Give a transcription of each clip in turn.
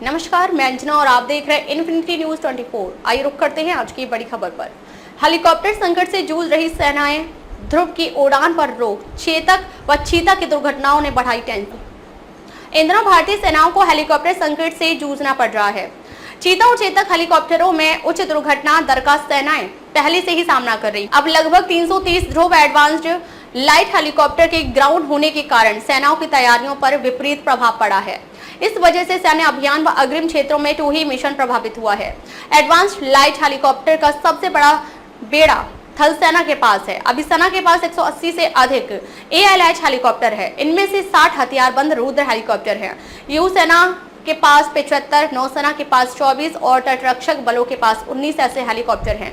नमस्कार, मैं अंजना और आप देख रहे हैं इन्फिनिटी न्यूज 24। आइए रुक करते हैं आज की बड़ी खबर पर। हेलीकॉप्टर संकट से जूझ रही सेनाएं, ध्रुव की उड़ान पर रोक, चेतक व चीता की दुर्घटनाओं ने बढ़ाई टेंशन। इन दिनों भारतीय सेनाओं को हेलीकॉप्टर संकट से जूझना पड़ रहा है। चीता और चेतक हेलीकॉप्टरों में उच्च दुर्घटना दर का सेनाएं पहले से ही सामना कर रही। अब लगभग 330 ध्रुव एडवांस्ड लाइट हेलीकॉप्टर के ग्राउंड होने के कारण सेनाओं की तैयारियों पर विपरीत प्रभाव पड़ा है। इस वजह से सैन्य अभियान व अग्रिम क्षेत्रों में टू ही मिशन प्रभावित हुआ है। एडवांस्ड लाइट हेलीकॉप्टर का सबसे बड़ा बेड़ा थल सेना के पास है। अभी सेना के पास 180 से अधिक ALH हेलीकॉप्टर है। इनमें से 60 हथियारबंद रुद्र हेलीकॉप्टर हैं। यू सेना के पास 75, नौसेना के पास 24 और तटरक्षक बलों के पास 19 ऐसे हेलीकॉप्टर हैं।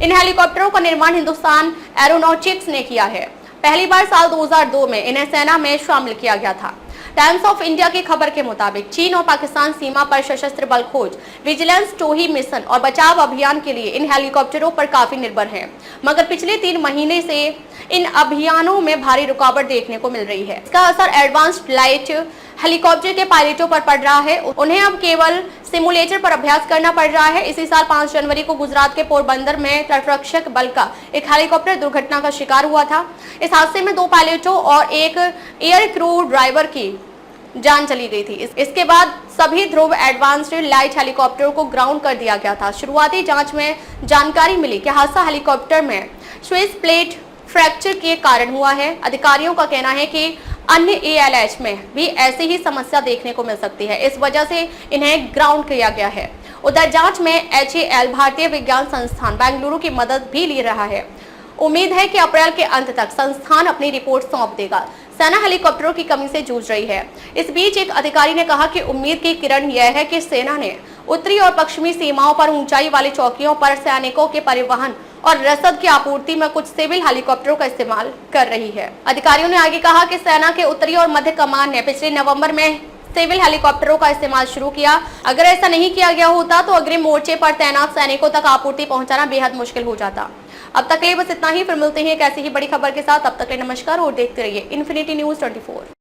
इन हेलीकॉप्टरों का निर्माण हिंदुस्तान एरोनॉटिक्स ने किया है। पहली बार साल 2002 में इन्हें सेना में शामिल किया गया था। टाइम्स ऑफ इंडिया की खबर के मुताबिक चीन और पाकिस्तान सीमा पर सशस्त्र बल खोज, विजिलेंस, टोही मिशन और बचाव अभियान के लिए इन हेलीकॉप्टरों पर काफी निर्भर हैं। मगर पिछले 3 महीने से इन अभियानों में भारी रुकावट देखने को मिल रही है। इसका असर एडवांस्ड लाइट हेलीकॉप्टर के पायलटों पर पड़ रहा है। उन्हें अब केवल सिमुलेटर पर अभ्यास करना पड़ रहा है। इसी साल 5 जनवरी को गुजरात के पोरबंदर में तटरक्षक बल का एक हेलीकॉप्टर दुर्घटना का शिकार हुआ था। इस हादसे में 2 पायलटों और एक एयर क्रू ड्राइवर की जान चली गई थी। इसके बाद सभी ध्रुव एडवांस्ड लाइट हेलीकॉप्टरों को ग्राउंड कर दिया गया था। शुरुआती जांच में जानकारी मिली कि हादसा हेलीकॉप्टर में स्विच प्लेट फ्रैक्चर के कारण हुआ है। अधिकारियों का कहना है कि अन्य ALH में भी ऐसी ही समस्या देखने को मिल सकती है। इस वजह से इन्हें ग्राउंड किया गया है। उधर जांच में HAL भारतीय विज्ञान संस्थान बेंगलुरु की मदद भी ले रहा है। उम्मीद है कि अप्रैल के अंत तक संस्थान अपनी रिपोर्ट सौंप देगा। सेना हेलीकॉप्टरों की कमी से जूझ रही है। इस बीच एक अधिकारी ने कहा कि उम्मीद की किरण यह है कि सेना ने उत्तरी और पश्चिमी सीमाओं पर ऊंचाई वाली चौकियों पर सैनिकों के परिवहन और रसद की आपूर्ति में कुछ सिविल हेलीकॉप्टरों का इस्तेमाल कर रही है। अधिकारियों ने आगे कहा कि सेना के उत्तरी और मध्य कमान ने पिछले नवंबर में सिविल हेलीकॉप्टरों का इस्तेमाल शुरू किया। अगर ऐसा नहीं किया गया होता तो अग्रिम मोर्चे पर तैनात सैनिकों तक आपूर्ति पहुंचाना बेहद मुश्किल हो जाता। अब तक के लिए बस इतना ही। फिर मिलते हैं एक ऐसी ही बड़ी खबर के साथ। अब तक के लिए नमस्कार और देखते रहिए इन्फिनिटी न्यूज 24।